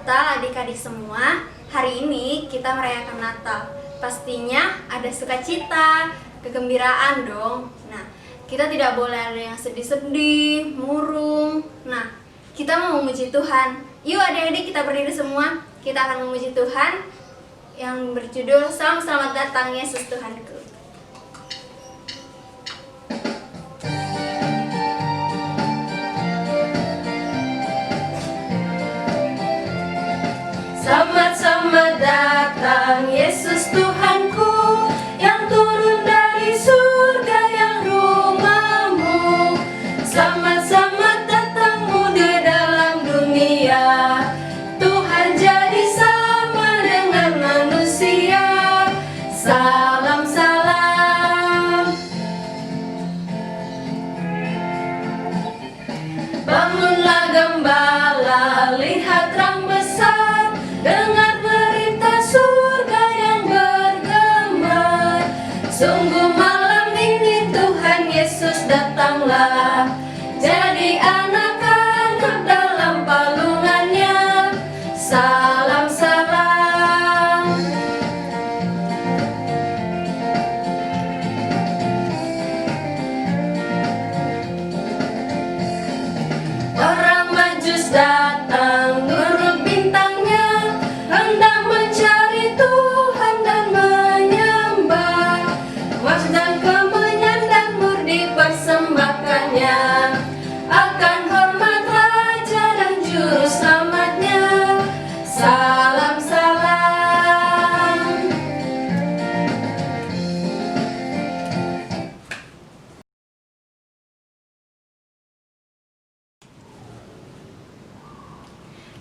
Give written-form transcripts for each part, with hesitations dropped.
Natal adik-adik semua. Hari ini kita merayakan Natal. Pastinya ada sukacita, kegembiraan dong. Nah, kita tidak boleh ada yang sedih-sedih, murung. Nah, kita mau memuji Tuhan. Yuk adik-adik kita berdiri semua. Kita akan memuji Tuhan yang berjudul Selamat Datang Yesus Tuhanku. Selamat datang Yesus Tuhanku, yang turun dari surga yang rumahmu. Selamat datangmu di dalam dunia. Tuhan jadi sama dengan manusia. Salam salam. Bangunlah gembala, lihat terang besar. Dengar berita surga yang bergema. Sungguh malam ini Tuhan Yesus datanglah. Jadi anak-anak dalam palungannya. Salam salam. Orang Majus datang menurut bintangnya, hendak mencari Tuhan dan menyembah. Emas dan kemenyan dan mur dipersembahkannya, akan hormat Raja dan Juru Selamatnya. Salam salam.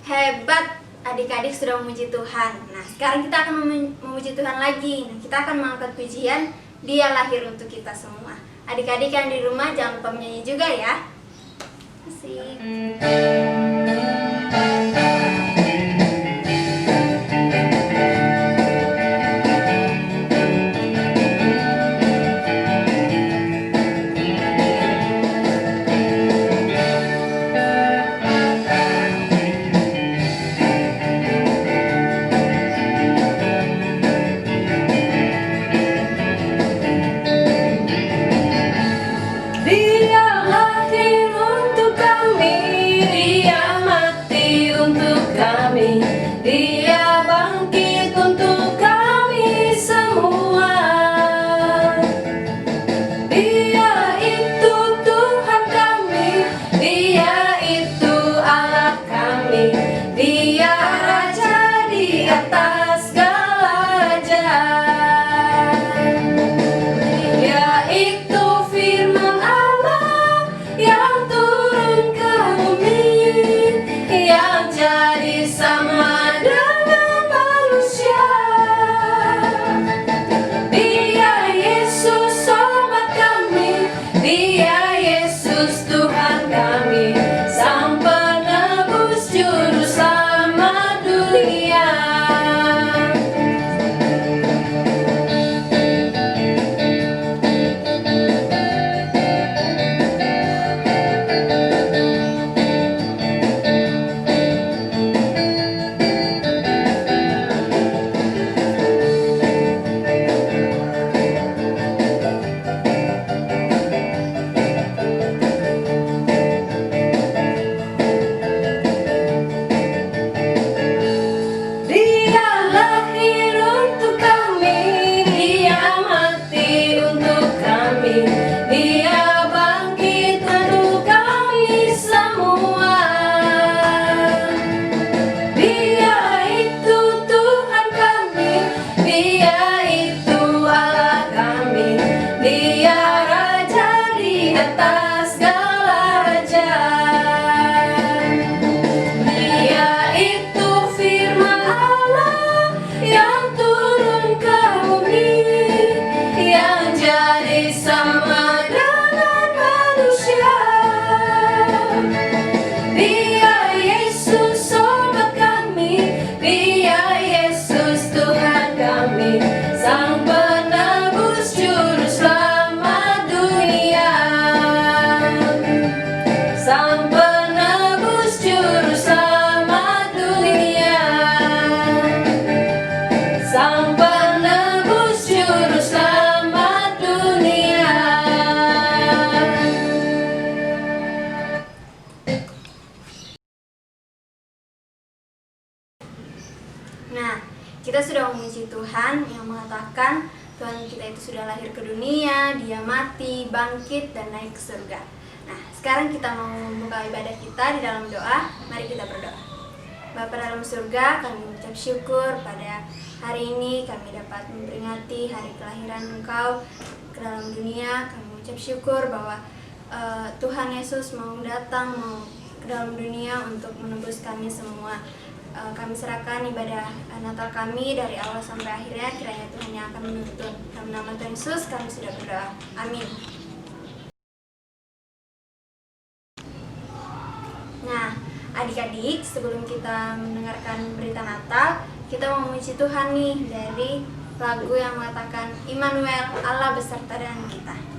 Hebat, adik-adik sudah memuji Tuhan. Nah, sekarang kita akan memuji Tuhan lagi. Nah, kita akan mengangkat pujian Dia lahir untuk kita semua. Adik-adik yang di rumah jangan lupa menyanyi juga ya. Asik. Dia lahir untuk kami, Dia mati untuk kami, Dia bangkit untuk kami semua. Dia itu Tuhan kami, Dia itu Allah kami, Dia Raja di atas segala raja. Dia itu firman Allah yang turun ke bumi, yang jadi sama dengan manusia. Dia Yesus sobat kami, Dia Yesus Tuhan kami, Sang Penebus Juru Selamat dunia. Dia lahir untuk kami, Dia mati untuk kami, Dia bangkit untuk kami semua. Dia itu Tuhan kami, Dia itu Allah kami, Dia Raja di atas segala raja. Dia itu firman Allah yang turun ke bumi, yang jadi kita sudah memuji Tuhan yang mengatakan Tuhan kita itu sudah lahir ke dunia, Dia mati, bangkit, dan naik ke surga. Nah, sekarang kita mau membuka ibadah kita di dalam doa. Mari kita berdoa. Bapa dalam surga, kami mengucap syukur pada hari ini kami dapat memperingati hari kelahiran Engkau ke dalam dunia. Kami mengucap syukur bahwa Tuhan Yesus mau datang, mau ke dalam dunia untuk menebus kami semua. Kami serahkan ibadah Natal kami dari awal sampai akhirnya, kiranya Tuhan yang akan menuntun. Dalam nama Tuhan Yesus kami sudah berdoa. Amin. Nah, adik-adik, sebelum kita mendengarkan berita Natal, kita mau memuji Tuhan nih dari lagu yang mengatakan Immanuel, Allah beserta dengan kita.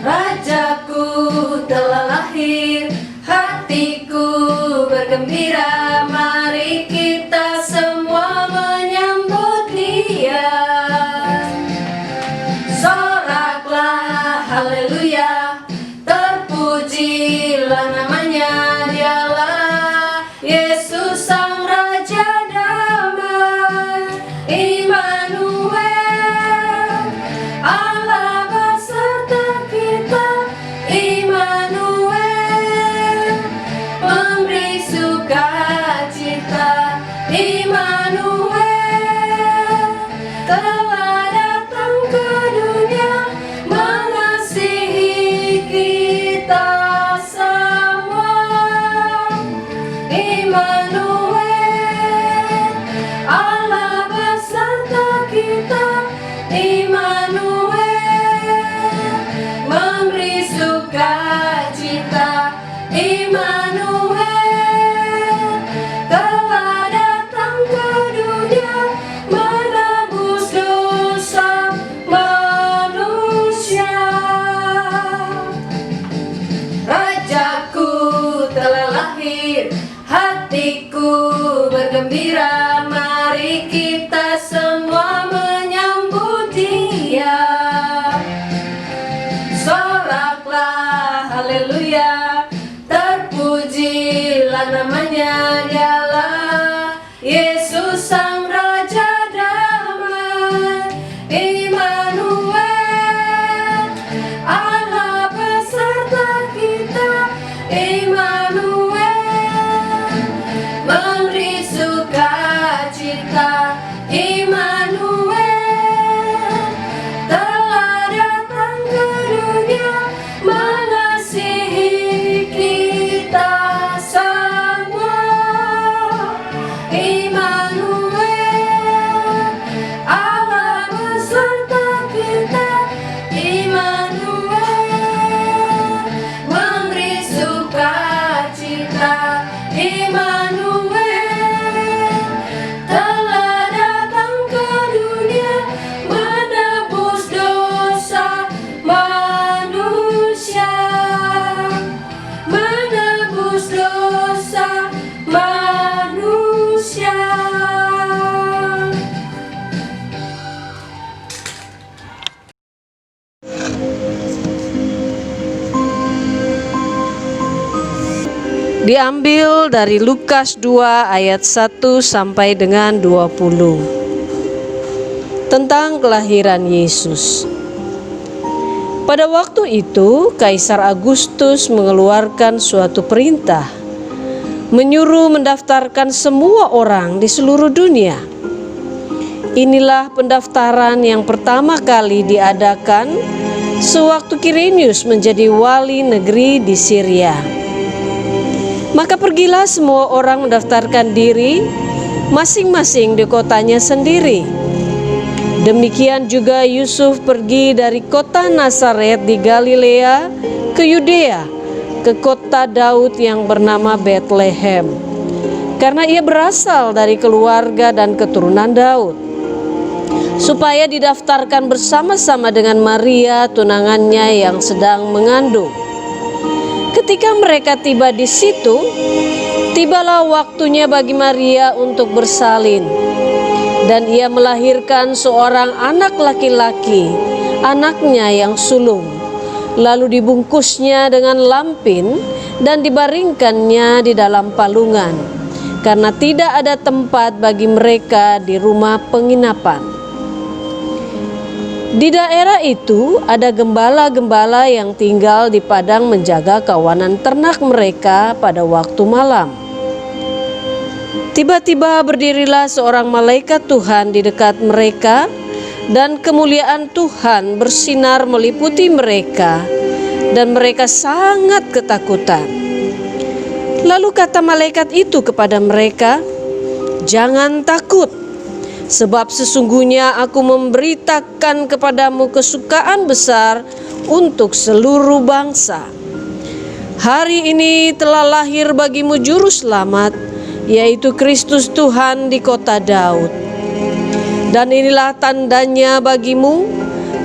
Rajaku telah lahir, hatiku bergembira, mari kita semua menyambut Dia. Soraklah haleluya, terpujilah namanya, Dialah Yesus Sang Raja Damai, Immanuel, Allah beserta kita, Immanuel, memberi sukacita, Immanuel, telah datang ke dunia, mengasihi kita semua, Immanuel, Allah beserta kita, Immanuel, memberi sukacita, Immanuel, telah datang ke dunia, menebus dosa manusia. Rajaku telah lahir, hatiku bergembira, mari kita semua menyambut Dia. Soraklah haleluya, terpujilah namanya, Dialah Yesus Sang Raja Damai, Immanuel, Allah beserta kita, Immanuel, memberi sukacita, Immanuel, telah datang ke dunia, mengasihi kita semua, Immanuel, Allah beserta kita, Immanuel, memberi sukacita, Immanuel, telah datang ke dunia, menebus dosa manusia, menebus dosa manusia. Diambil dari Lukas 2 ayat 1 sampai dengan 20 tentang kelahiran Yesus. Pada waktu itu, Kaisar Agustus mengeluarkan suatu perintah, menyuruh mendaftarkan semua orang di seluruh dunia. Inilah pendaftaran yang pertama kali diadakan sewaktu Quirinius menjadi wali negeri di Syria. Maka pergilah semua orang mendaftarkan diri masing-masing di kotanya sendiri. Demikian juga Yusuf pergi dari kota Nazaret di Galilea ke Yudea, ke kota Daud yang bernama Betlehem, karena ia berasal dari keluarga dan keturunan Daud. supaya didaftarkan bersama-sama dengan Maria tunangannya yang sedang mengandung. Ketika mereka tiba di situ, tibalah waktunya bagi Maria untuk bersalin, dan ia melahirkan seorang anak laki-laki, anaknya yang sulung. Lalu dibungkusnya dengan lampin dan dibaringkannya di dalam palungan, karena tidak ada tempat bagi mereka di rumah penginapan. Di daerah itu ada gembala-gembala yang tinggal di padang menjaga kawanan ternak mereka pada waktu malam. Tiba-tiba berdirilah seorang malaikat Tuhan di dekat mereka, dan kemuliaan Tuhan bersinar meliputi mereka, dan mereka sangat ketakutan. Lalu kata malaikat itu kepada mereka, "Jangan takut, sebab sesungguhnya aku memberitakan kepadamu kesukaan besar untuk seluruh bangsa. Hari ini telah lahir bagimu juru selamat, yaitu Kristus Tuhan di kota Daud. Dan inilah tandanya bagimu,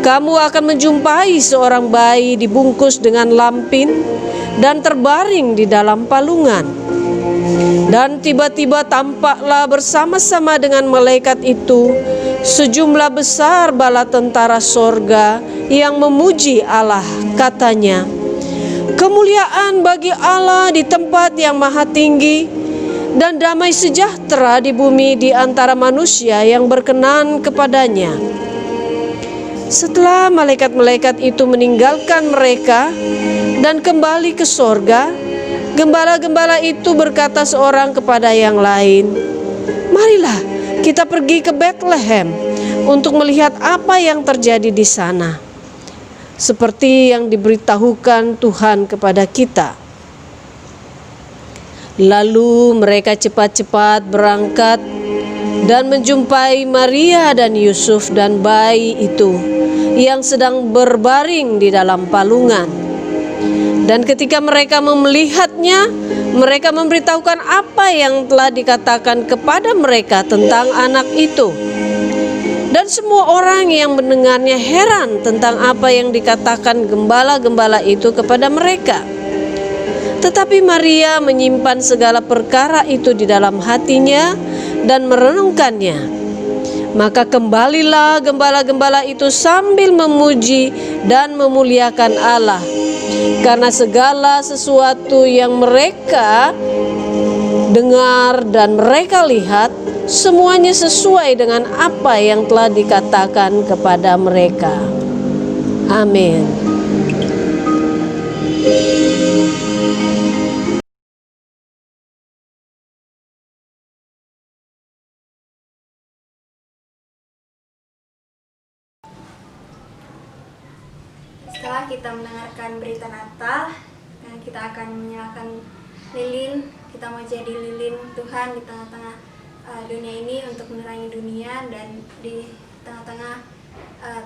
kamu akan menjumpai seorang bayi dibungkus dengan lampin dan terbaring di dalam palungan." Dan tiba-tiba tampaklah bersama-sama dengan malaikat itu sejumlah besar bala tentara sorga yang memuji Allah, katanya, "Kemuliaan bagi Allah di tempat yang maha tinggi, dan damai sejahtera di bumi di antara manusia yang berkenan kepadanya." Setelah malaikat-malaikat itu meninggalkan mereka dan kembali ke sorga, gembala-gembala itu berkata seorang kepada yang lain, "Marilah kita pergi ke Betlehem untuk melihat apa yang terjadi di sana, seperti yang diberitahukan Tuhan kepada kita." Lalu mereka cepat-cepat berangkat dan menjumpai Maria dan Yusuf dan bayi itu yang sedang berbaring di dalam palungan. Dan ketika mereka melihatnya, mereka memberitahukan apa yang telah dikatakan kepada mereka tentang anak itu. Dan semua orang yang mendengarnya heran tentang apa yang dikatakan gembala-gembala itu kepada mereka. Tetapi Maria menyimpan segala perkara itu di dalam hatinya dan merenungkannya. Maka kembalilah gembala-gembala itu sambil memuji dan memuliakan Allah, karena segala sesuatu yang mereka dengar dan mereka lihat, semuanya sesuai dengan apa yang telah dikatakan kepada mereka. Amin. Setelah kita mendengarkan berita Natal, kita akan menyalakan lilin. Kita mau jadi lilin Tuhan di tengah-tengah dunia ini untuk menerangi dunia, dan di tengah-tengah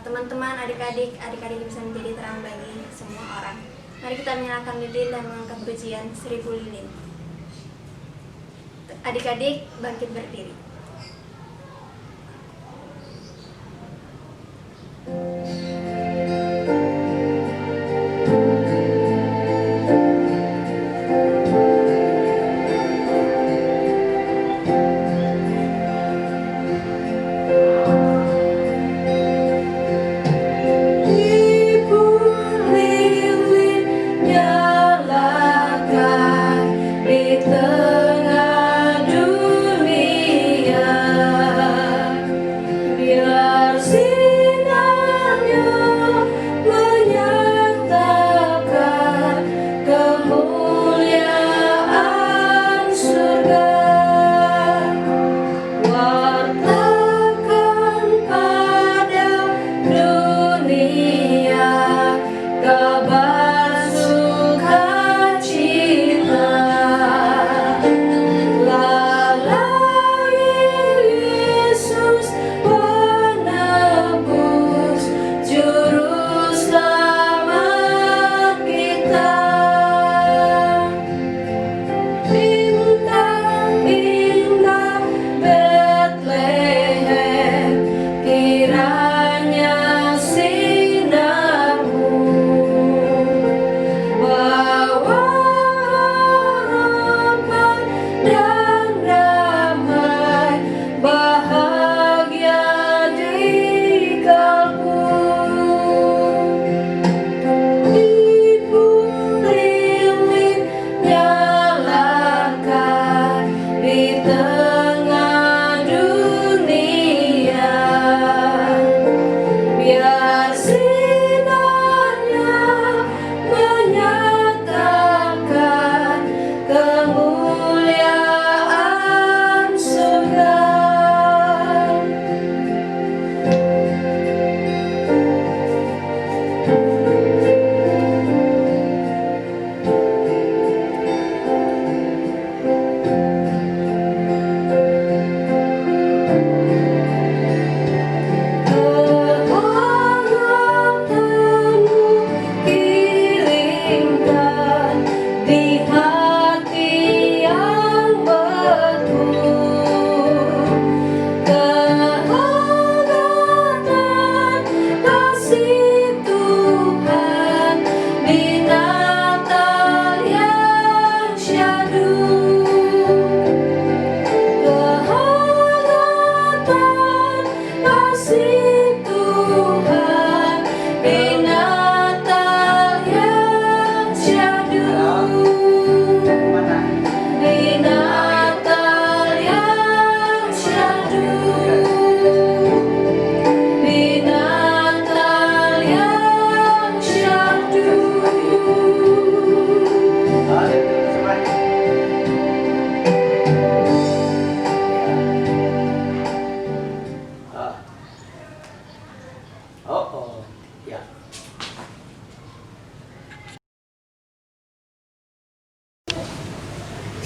teman-teman, adik-adik bisa menjadi terang bagi semua orang. Mari kita menyalakan lilin dan mengangkat pujian 1000 lilin. Adik-adik bangkit berdiri. Nyalakan di tengah dunia.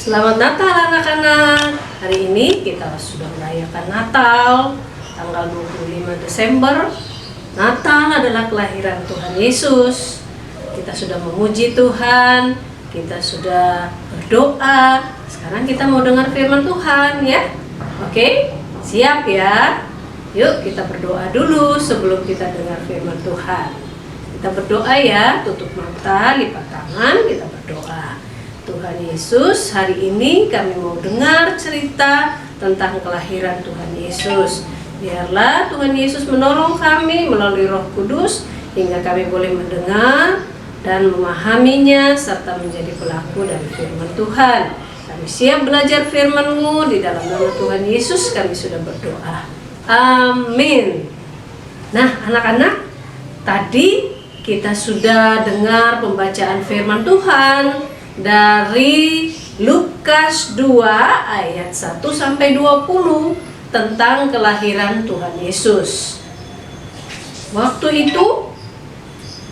Selamat Natal anak-anak. Hari ini kita sudah merayakan Natal tanggal 25 Desember. Natal adalah kelahiran Tuhan Yesus. Kita sudah memuji Tuhan, kita sudah berdoa. Sekarang kita mau dengar firman Tuhan ya. Oke, siap ya? Yuk kita berdoa dulu sebelum kita dengar firman Tuhan. Kita berdoa ya, tutup mata, lipat tangan, kita berdoa. Tuhan Yesus, hari ini kami mau dengar cerita tentang kelahiran Tuhan Yesus. Biarlah Tuhan Yesus menolong kami melalui Roh Kudus hingga kami boleh mendengar dan memahaminya serta menjadi pelaku dari firman Tuhan. Kami siap belajar firman-Mu, di dalam nama Tuhan Yesus kami sudah berdoa. Amin. Nah, anak-anak, tadi kita sudah dengar pembacaan firman Tuhan dari Lukas 2 ayat 1 sampai 20 tentang kelahiran Tuhan Yesus. Waktu itu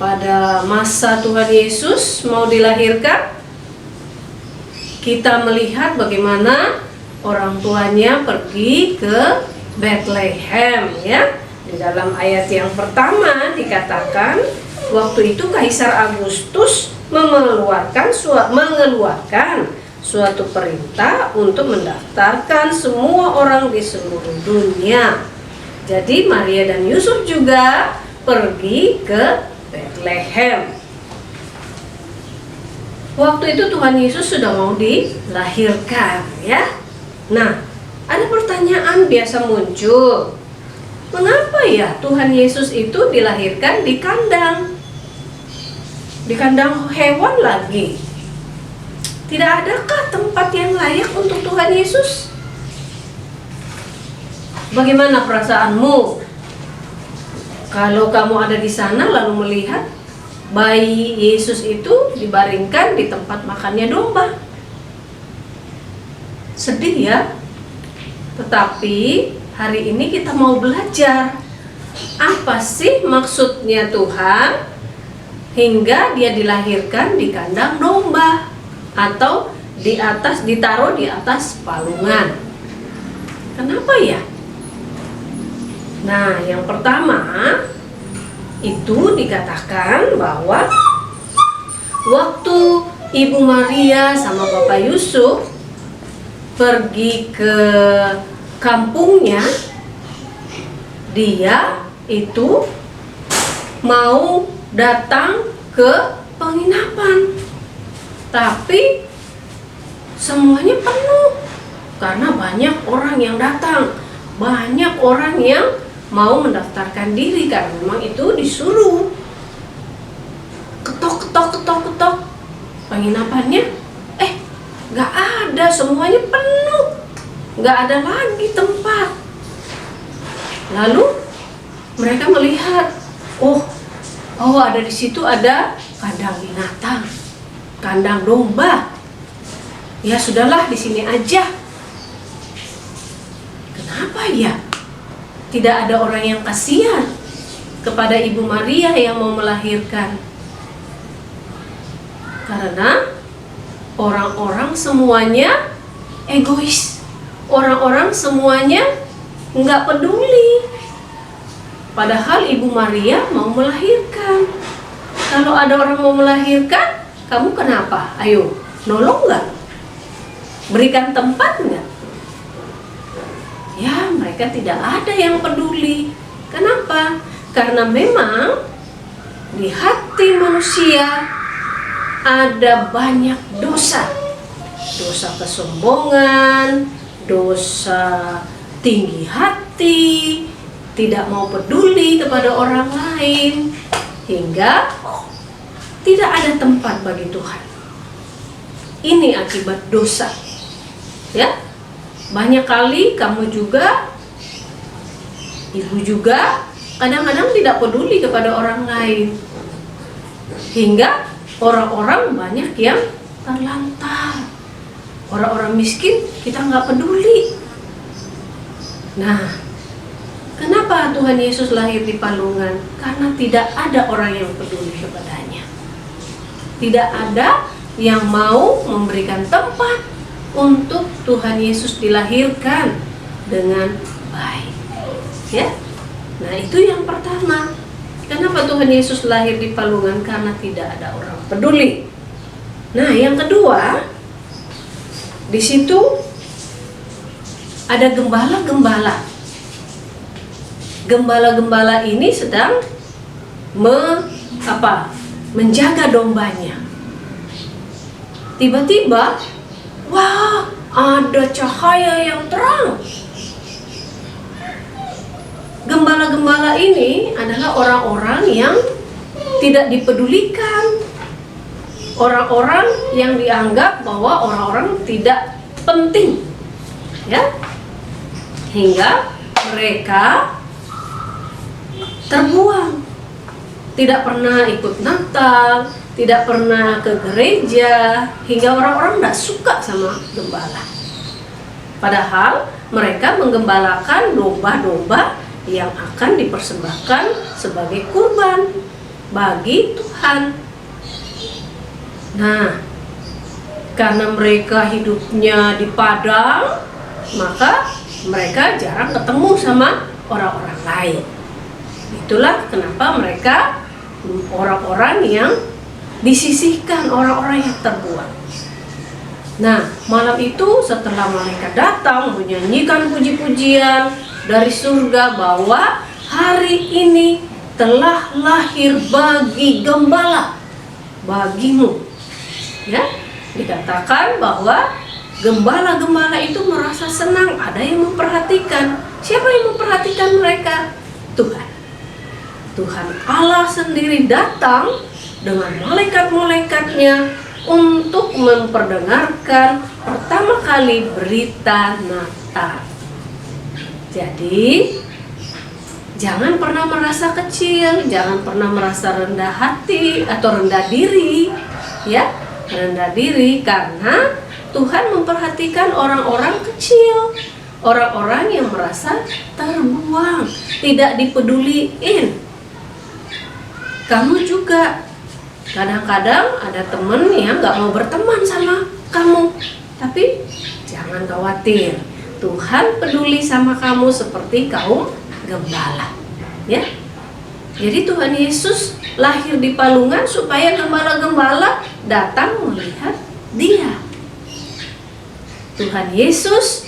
pada masa Tuhan Yesus mau dilahirkan, kita melihat bagaimana orang tuanya pergi ke Bethlehem ya. Di dalam ayat yang pertama dikatakan, waktu itu Kaisar Agustus mengeluarkan suatu perintah untuk mendaftarkan semua orang di seluruh dunia. Jadi Maria dan Yusuf juga pergi ke Bethlehem. Waktu itu Tuhan Yesus sudah mau dilahirkan ya. Nah, ada pertanyaan biasa muncul. Mengapa ya Tuhan Yesus itu dilahirkan di kandang? Di kandang hewan lagi. Tidak adakah tempat yang layak untuk Tuhan Yesus? Bagaimana perasaanmu? Kalau kamu ada di sana lalu melihat bayi Yesus itu dibaringkan di tempat makannya domba. Sedih ya? Tetapi hari ini kita mau belajar apa sih maksudnya Tuhan hingga dia dilahirkan di kandang domba atau ditaruh di atas palungan. Kenapa ya? Nah, yang pertama itu dikatakan bahwa waktu Ibu Maria sama Bapak Yusuf pergi ke kampungnya, dia itu mau datang ke penginapan, tapi semuanya penuh karena banyak orang yang datang, banyak orang yang mau mendaftarkan diri karena memang itu disuruh. Ketok penginapannya, nggak ada, semuanya penuh, nggak ada lagi tempat. Lalu mereka melihat, oh ada di situ ada kandang binatang, kandang domba. Ya sudahlah, di sini aja. Kenapa ya? Tidak ada orang yang kasihan kepada Ibu Maria yang mau melahirkan. Karena orang-orang semuanya egois. Orang-orang semuanya nggak peduli. Padahal Ibu Maria mau melahirkan. Kalau ada orang mau melahirkan, kamu kenapa? Ayo, nolong nggak? Berikan tempat nggak? Ya, mereka tidak ada yang peduli. Kenapa? Karena memang di hati manusia ada banyak dosa. Dosa kesombongan, dosa tinggi hati, tidak mau peduli kepada orang lain, hingga tidak ada tempat bagi Tuhan. Ini akibat dosa. Ya, banyak kali kamu juga, ibu juga, kadang-kadang tidak peduli kepada orang lain, hingga orang-orang banyak yang terlantar. Orang-orang miskin kita nggak peduli. Nah, kenapa Tuhan Yesus lahir di palungan? Karena tidak ada orang yang peduli kepadanya. Tidak ada yang mau memberikan tempat, untuk Tuhan Yesus dilahirkan dengan baik. Ya. Nah, itu yang pertama. Kenapa Tuhan Yesus lahir di palungan? Karena tidak ada orang peduli. Nah, yang kedua, di situ ada gembala-gembala. Gembala-gembala ini sedang menjaga dombanya. Tiba-tiba, wah, ada cahaya yang terang. Gembala-gembala ini adalah orang-orang yang tidak dipedulikan, orang-orang yang dianggap bahwa orang-orang tidak penting, ya, hingga mereka terbuang, tidak pernah ikut Natal, tidak pernah ke gereja, hingga orang-orang tidak suka sama gembala. Padahal mereka menggembalakan domba-domba yang akan dipersembahkan sebagai kurban bagi Tuhan. Nah, karena mereka hidupnya di padang, maka mereka jarang ketemu sama orang-orang lain. Itulah kenapa mereka orang-orang yang disisihkan, orang-orang yang terbuang. Nah, malam itu setelah malaikat datang menyanyikan puji-pujian dari surga bahwa hari ini telah lahir bagi gembala, bagimu. Ya, dikatakan bahwa gembala-gembala itu merasa senang, ada yang memperhatikan. Siapa yang memperhatikan mereka? Tuhan. Tuhan Allah sendiri datang dengan malaikat-malaikatnya untuk memperdengarkan pertama kali berita Natal. Jadi, jangan pernah merasa kecil, jangan pernah merasa rendah hati atau rendah diri, ya, rendah diri, karena Tuhan memperhatikan orang-orang kecil, orang-orang yang merasa terbuang, tidak dipeduliin. Kamu juga kadang-kadang ada temen yang gak mau berteman sama kamu, tapi jangan khawatir, Tuhan peduli sama kamu seperti kaum gembala, ya. Jadi Tuhan Yesus lahir di palungan supaya gembala-gembala datang melihat Dia. Tuhan Yesus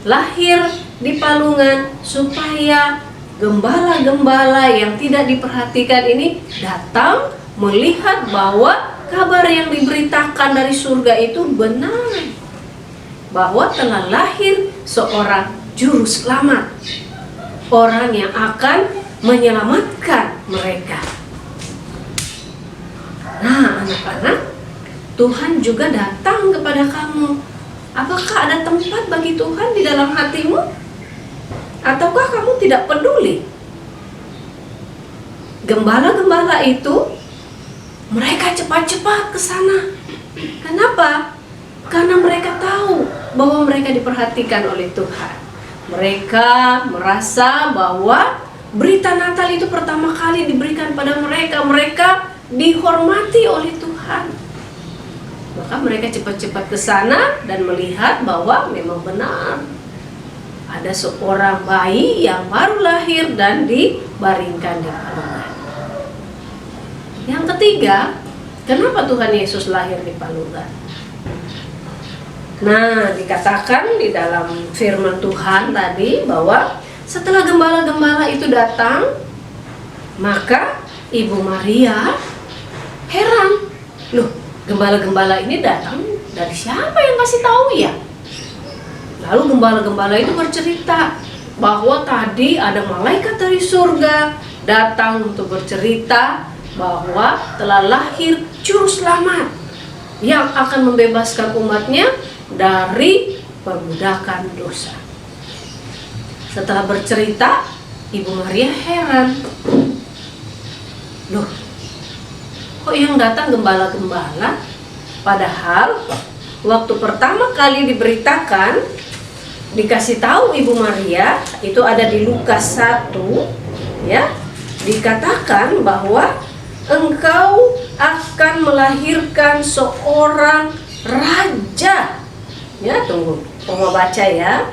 lahir di palungan supaya gembala-gembala yang tidak diperhatikan ini datang melihat bahwa kabar yang diberitakan dari surga itu benar, bahwa telah lahir seorang juru selamat, orang yang akan menyelamatkan mereka. Nah, anak-anak, Tuhan juga datang kepada kamu. Apakah ada tempat bagi Tuhan di dalam hatimu? Ataukah kamu tidak peduli? Gembala-gembala itu mereka cepat-cepat ke sana. Kenapa? Karena mereka tahu bahwa mereka diperhatikan oleh Tuhan. Mereka merasa bahwa berita Natal itu pertama kali diberikan pada mereka. Mereka dihormati oleh Tuhan. Maka mereka cepat-cepat ke sana dan melihat bahwa memang benar ada seorang bayi yang baru lahir dan dibaringkan di palungan. Yang ketiga, kenapa Tuhan Yesus lahir di palungan? Nah, dikatakan di dalam firman Tuhan tadi bahwa setelah gembala-gembala itu datang, maka Ibu Maria heran. Loh, gembala-gembala ini datang dari siapa yang kasih tahu ya? Lalu gembala-gembala itu bercerita bahwa tadi ada malaikat dari surga datang untuk bercerita bahwa telah lahir juru selamat yang akan membebaskan umatnya dari perbudakan dosa. Setelah bercerita, Ibu Maria heran. Loh, kok yang datang gembala-gembala? Padahal waktu pertama kali diberitakan, dikasih tahu Ibu Maria, itu ada di Lukas 1, ya, dikatakan bahwa engkau akan melahirkan seorang raja Ya, tunggu. Oma baca ya.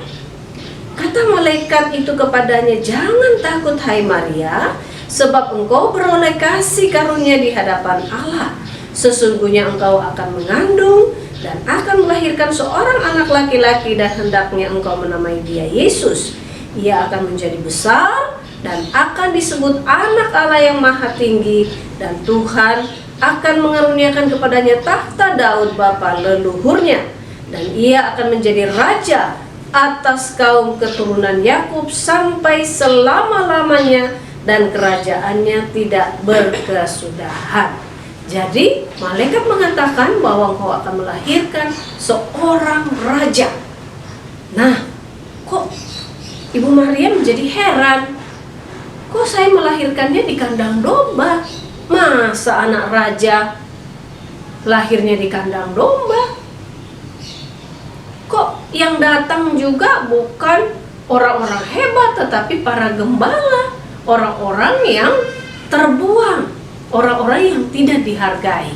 Kata malaikat itu kepadanya, "Jangan takut hai Maria, sebab engkau beroleh kasih karunia di hadapan Allah. Sesungguhnya engkau akan mengandung dan akan melahirkan seorang anak laki-laki dan hendaknya engkau menamai dia Yesus. Ia akan menjadi besar dan akan disebut anak Allah yang maha tinggi, dan Tuhan akan mengaruniakan kepadanya tahta Daud bapa leluhurnya, dan ia akan menjadi raja atas kaum keturunan Yakub sampai selama-lamanya, dan kerajaannya tidak berkesudahan." Jadi malaikat mengatakan bahwa engkau akan melahirkan seorang raja. Nah, kok Ibu Maria menjadi heran, kok saya melahirkannya di kandang domba? Masa anak raja lahirnya di kandang domba? Kok yang datang juga bukan orang-orang hebat, tetapi para gembala, orang-orang yang terbuang, orang-orang yang tidak dihargai.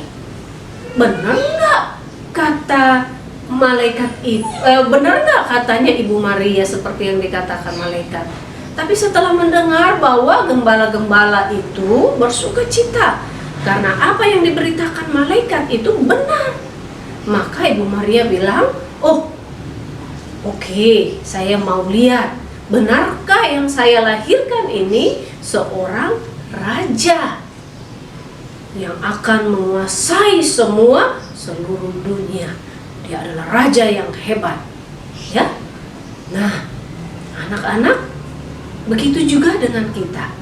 Benar nggak kata malaikat itu? Benar nggak katanya Ibu Maria seperti yang dikatakan malaikat? Tapi setelah mendengar bahwa gembala-gembala itu bersukacita karena apa yang diberitakan malaikat itu benar, maka Ibu Maria bilang, "Oh, oke, saya mau lihat, benarkah yang saya lahirkan ini seorang raja yang akan menguasai seluruh dunia. Dia adalah raja yang hebat." Ya. Nah, anak-anak, begitu juga dengan kita.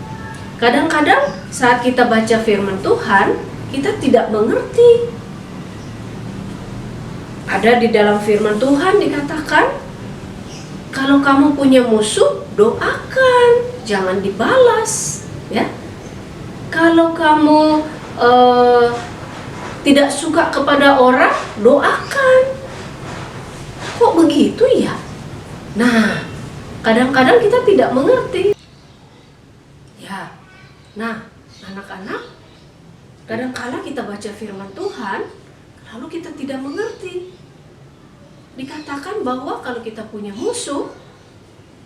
Kadang-kadang saat kita baca firman Tuhan, kita tidak mengerti. Ada di dalam firman Tuhan dikatakan, kalau kamu punya musuh, doakan, jangan dibalas, ya. Kalau kamu tidak suka kepada orang, doakan. Kok begitu ya? Nah, kadang-kadang kita tidak mengerti. Ya. Nah, anak-anak, kadang-kala kita baca firman Tuhan, lalu kita tidak mengerti. Dikatakan bahwa kalau kita punya musuh,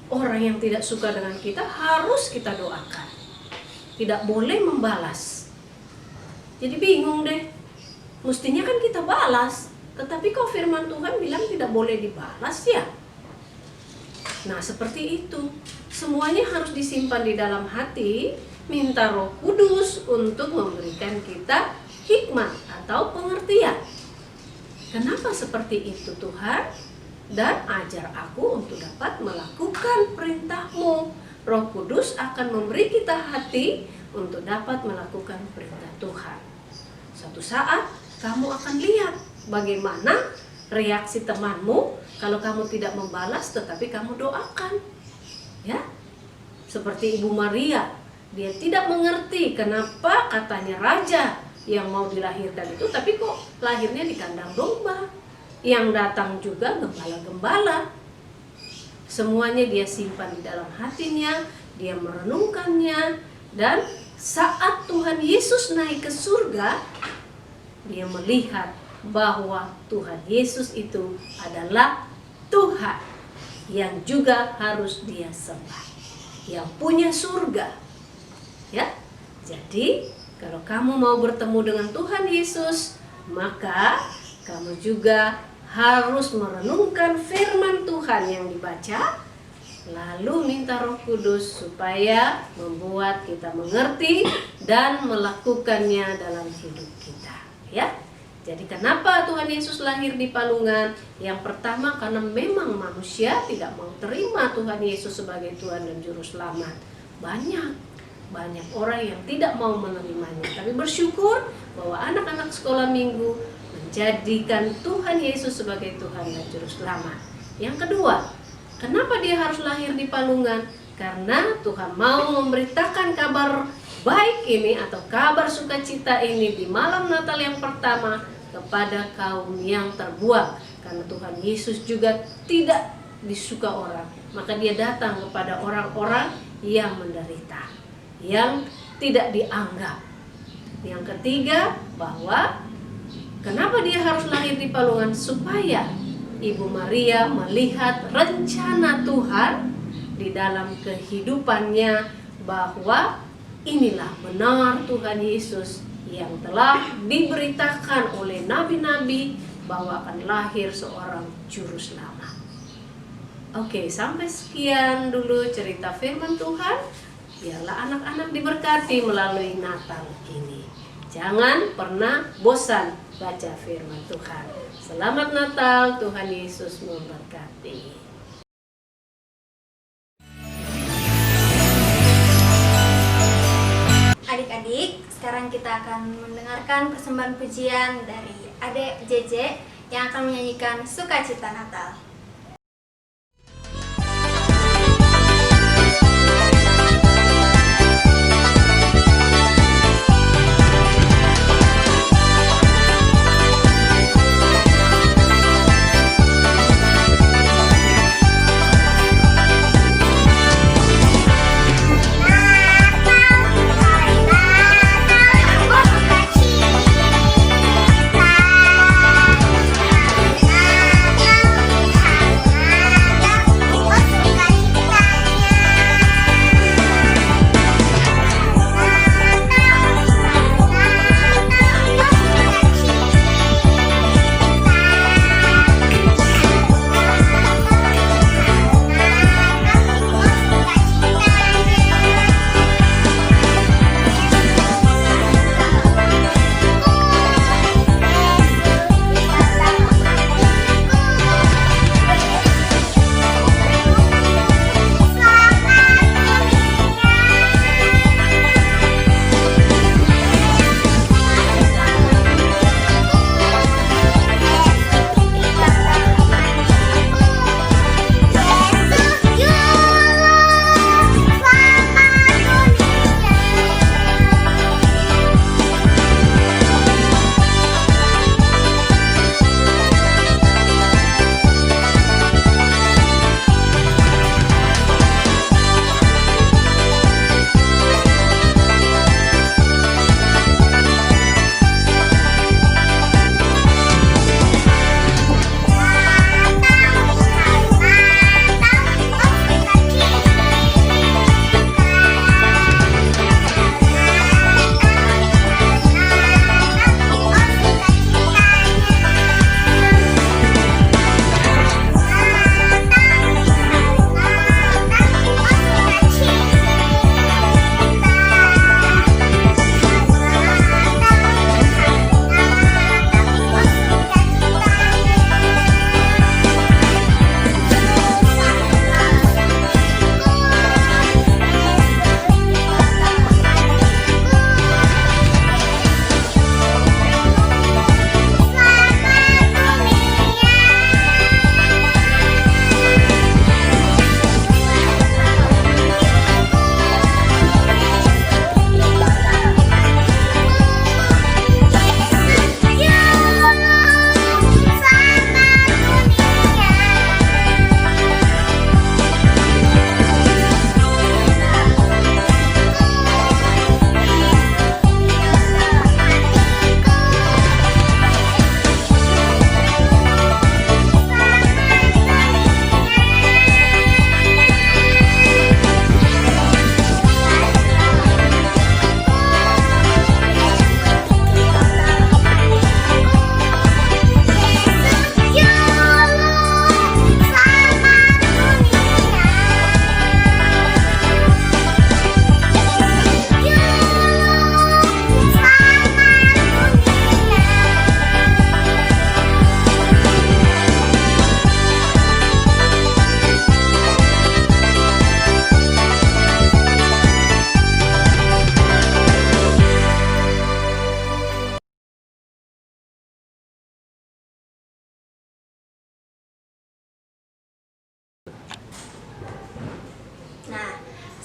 orang yang tidak suka dengan kita harus kita doakan. Tidak boleh membalas. Jadi bingung deh. Mestinya kan kita balas, tetapi kok firman Tuhan bilang tidak boleh dibalas ya? Nah, seperti itu. Semuanya harus disimpan di dalam hati, minta Roh Kudus untuk memberikan kita hikmat atau pengertian. Kenapa seperti itu Tuhan? Dan ajar aku untuk dapat melakukan perintah-Mu. Roh Kudus akan memberi kita hati untuk dapat melakukan perintah Tuhan. Suatu saat kamu akan lihat bagaimana reaksi temanmu kalau kamu tidak membalas tetapi kamu doakan. Ya. Seperti Ibu Maria, dia tidak mengerti kenapa katanya raja yang mau dilahirkan itu, tapi kok lahirnya di kandang domba. Yang datang juga gembala-gembala. Semuanya dia simpan di dalam hatinya, dia merenungkannya, dan saat Tuhan Yesus naik ke surga, dia melihat bahwa Tuhan Yesus itu adalah Tuhan yang juga harus dia sembah, yang punya surga. Ya. Jadi, kalau kamu mau bertemu dengan Tuhan Yesus, maka kamu juga harus merenungkan firman Tuhan yang dibaca, lalu minta Roh Kudus supaya membuat kita mengerti dan melakukannya dalam hidup kita. Ya. Jadi kenapa Tuhan Yesus lahir di palungan? Yang pertama karena memang manusia tidak mau terima Tuhan Yesus sebagai Tuhan dan Juru Selamat. Banyak orang yang tidak mau menerimanya. Tapi bersyukur bahwa anak-anak sekolah minggu menjadikan Tuhan Yesus sebagai Tuhan dan Juru Selamat. Yang kedua, kenapa dia harus lahir di palungan? Karena Tuhan mau memberitakan kabar baik ini atau kabar sukacita ini di malam Natal yang pertama kepada kaum yang terbuang. Karena Tuhan Yesus juga tidak disuka orang, maka dia datang kepada orang-orang yang menderita, yang tidak dianggap. Yang ketiga, bahwa kenapa dia harus lahir di palungan? Supaya Ibu Maria melihat rencana Tuhan di dalam kehidupannya, bahwa inilah benar Tuhan Yesus yang telah diberitakan oleh nabi-nabi bahwa akan lahir seorang juru selamat. Oke, sampai sekian dulu cerita firman Tuhan. Biarlah anak-anak diberkati melalui Natal ini. Jangan pernah bosan baca firman Tuhan. Selamat Natal, Tuhan Yesus memberkati. Adik-adik, sekarang kita akan mendengarkan persembahan pujian dari Adek JJ yang akan menyanyikan Sukacita Natal.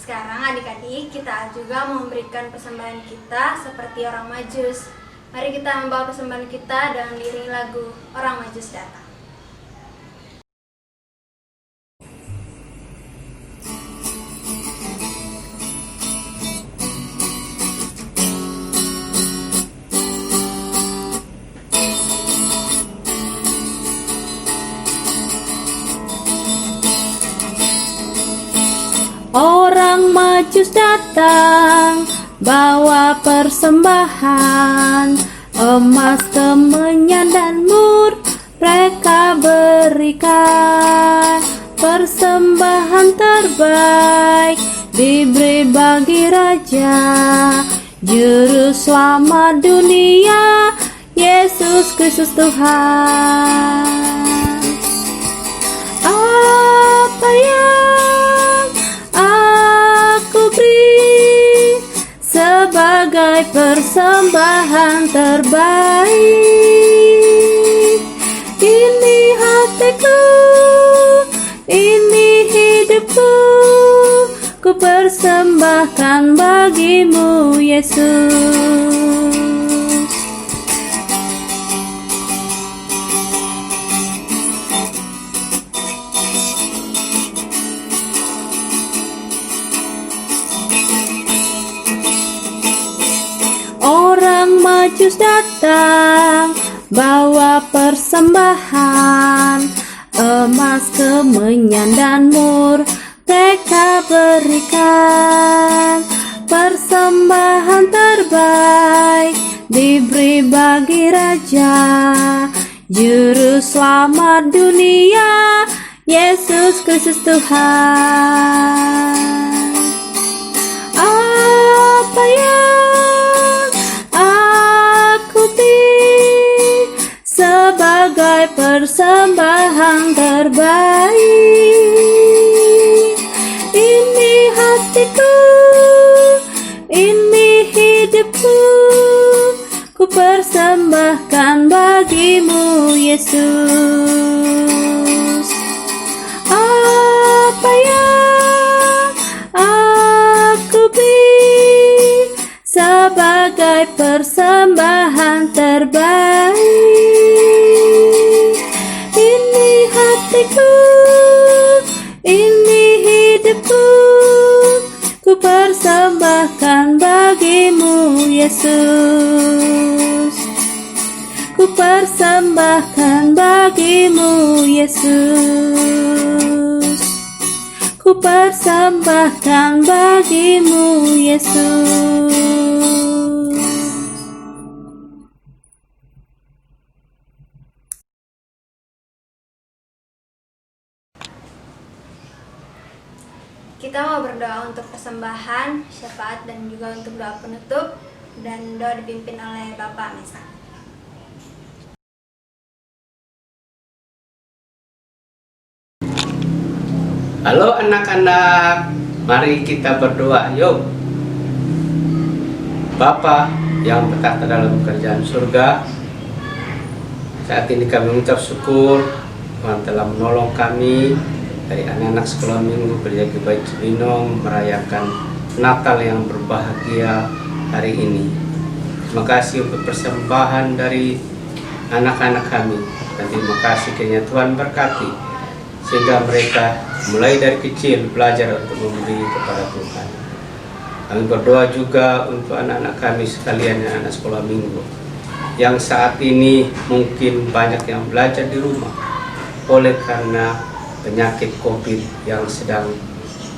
Sekarang adik-adik, kita juga memberikan persembahan kita seperti orang Majus. Mari kita membawa persembahan kita dengan diiringi lagu Orang Majus Datang. Majus datang bawa persembahan, emas, kemenyan, dan mur mereka berikan. Persembahan terbaik diberi bagi Raja, Juru Selamat dunia, Yesus Kristus Tuhan. Apa yang aku beri sebagai persembahan terbaik? Ini hatiku, ini hidupku, ku persembahkan bagimu, Yesus. Orang Majus datang bawa persembahan, emas, kemenyan, dan mur mereka berikan. Persembahan terbaik diberi bagi Raja, Juru Selamat dunia, Yesus Kristus Tuhan. Apa yang aku beri sebagai persembahan terbaik? Ini hatiku, ini hidupku, ku persembahkan bagimu, Yesus. Apa yang aku beri sebagai persembahan terbaik? Ini hatiku, ini hidupku, ku persembahkan bagimu, Yesus. Ku persembahkan bagimu, Yesus. Ku persembahkan bagimu, Yesus. Kita mau berdoa untuk persembahan, syafaat, dan juga untuk doa penutup, dan doa dipimpin oleh Bapak Mesa. Halo anak-anak, mari kita berdoa yuk. Bapa yang bertahta dalam kerajaan surga, saat ini kami mengucap syukur Tuhan telah menolong kami dari anak-anak sekolah minggu Gereja Kibai Cibinong merayakan Natal yang berbahagia hari ini. Terima kasih untuk persembahan dari anak-anak kami, dan terima kasih kiranya Tuhan berkati sehingga mereka mulai dari kecil belajar untuk memberi kepada Tuhan. Kami berdoa juga untuk anak-anak kami sekalian, anak-anak sekolah minggu yang saat ini mungkin banyak yang belajar di rumah oleh karena penyakit COVID yang sedang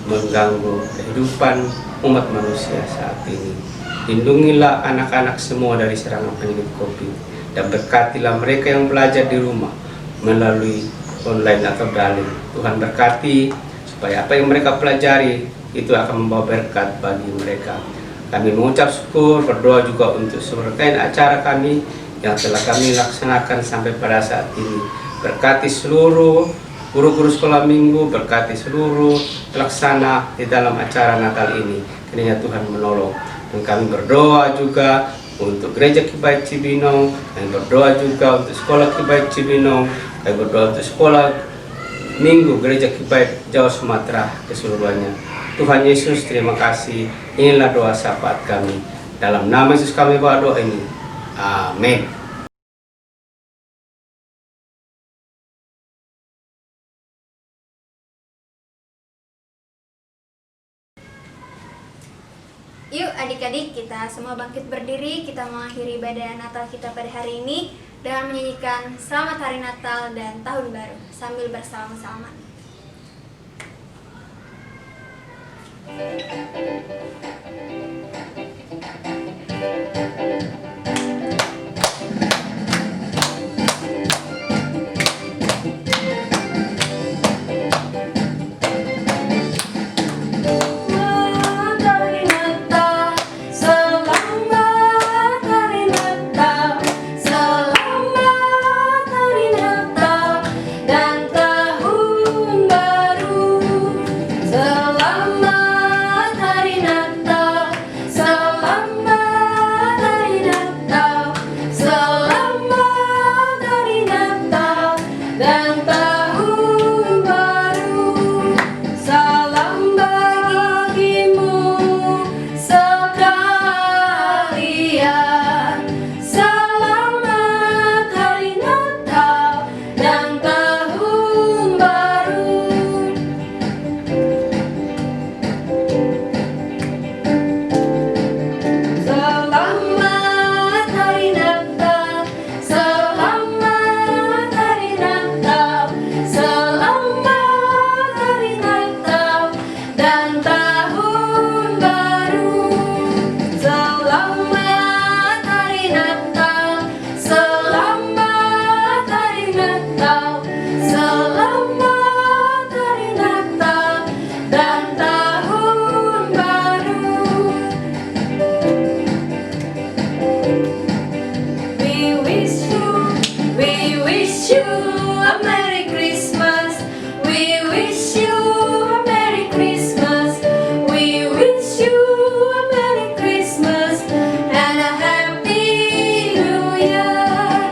mengganggu kehidupan umat manusia saat ini. Lindungilah anak-anak semua dari serangan penyakit COVID, dan berkatilah mereka yang belajar di rumah melalui online atau daring. Tuhan berkati supaya apa yang mereka pelajari itu akan membawa berkat bagi mereka. Kami mengucap syukur, berdoa juga untuk seluruh acara kami yang telah kami laksanakan sampai pada saat ini. Berkati seluruh guru-guru sekolah minggu, berkati seluruh pelaksana di dalam acara Natal ini. Kiranya Tuhan menolong. Dan kami berdoa juga untuk Gereja Kibai Cibinong, kami berdoa juga untuk sekolah Kibai Cibinong, kami berdoa untuk sekolah minggu Gereja Kibai Jawa Sumatera keseluruhannya. Tuhan Yesus, terima kasih. Inilah doa syafaat kami. Dalam nama Yesus kami berdoa ini. Amin. Yuk adik-adik, kita semua bangkit berdiri. Kita mengakhiri ibadah Natal kita pada hari ini dengan menyanyikan Selamat Hari Natal dan Tahun Baru sambil bersalaman-salaman. Matahari Natal, selamat hari Natal, selamat hari Natal dan tahun baru. Selamat hari Natal, selamat hari Natal, selamat hari Natal dan tahun baru. Salam bagimu sekalian. Selamat hari Natal dan tahun baru. Selamat hari Natal, selamat hari Natal, selamat hari Natal dan tahun baru. Selamat hari Natal, selamat hari Natal, selamat hari Natal dan tahun baru. We wish you a Merry Christmas. We wish you a Merry Christmas. We wish you a Merry Christmas and a Happy New Year.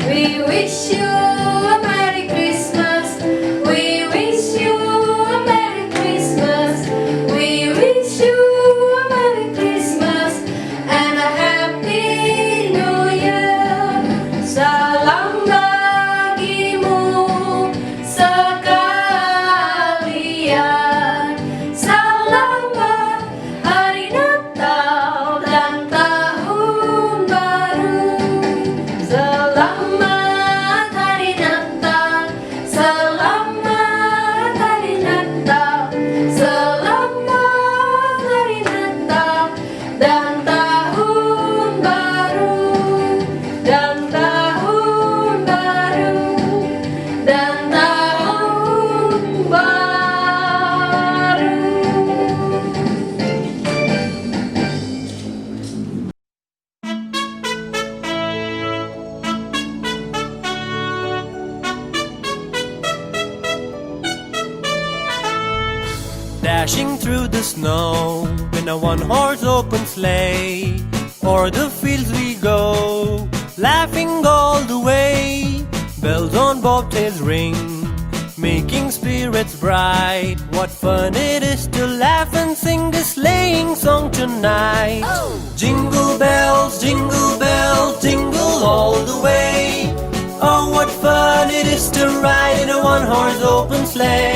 We wish you a Merry Christmas. We wish you a Merry Christmas. We wish you a Merry Christmas and a Happy New Year. Salam bagimu sekalian. Selamat hari Natal dan tahun baru. Selamat hari Natal, selamat hari Natal, selamat hari Natal dan tahun baru. Dan tahun baru, dan tahun baru. Dashing through the snow in a one-horse open sleigh, o'er the fields we go, laughing all the way. Bells on bobtails ring, making spirits bright. What fun it is to laugh and sing this sleighing song tonight. Jingle bells, jingle all the way. Oh, what fun it is to ride in a one-horse open sleigh.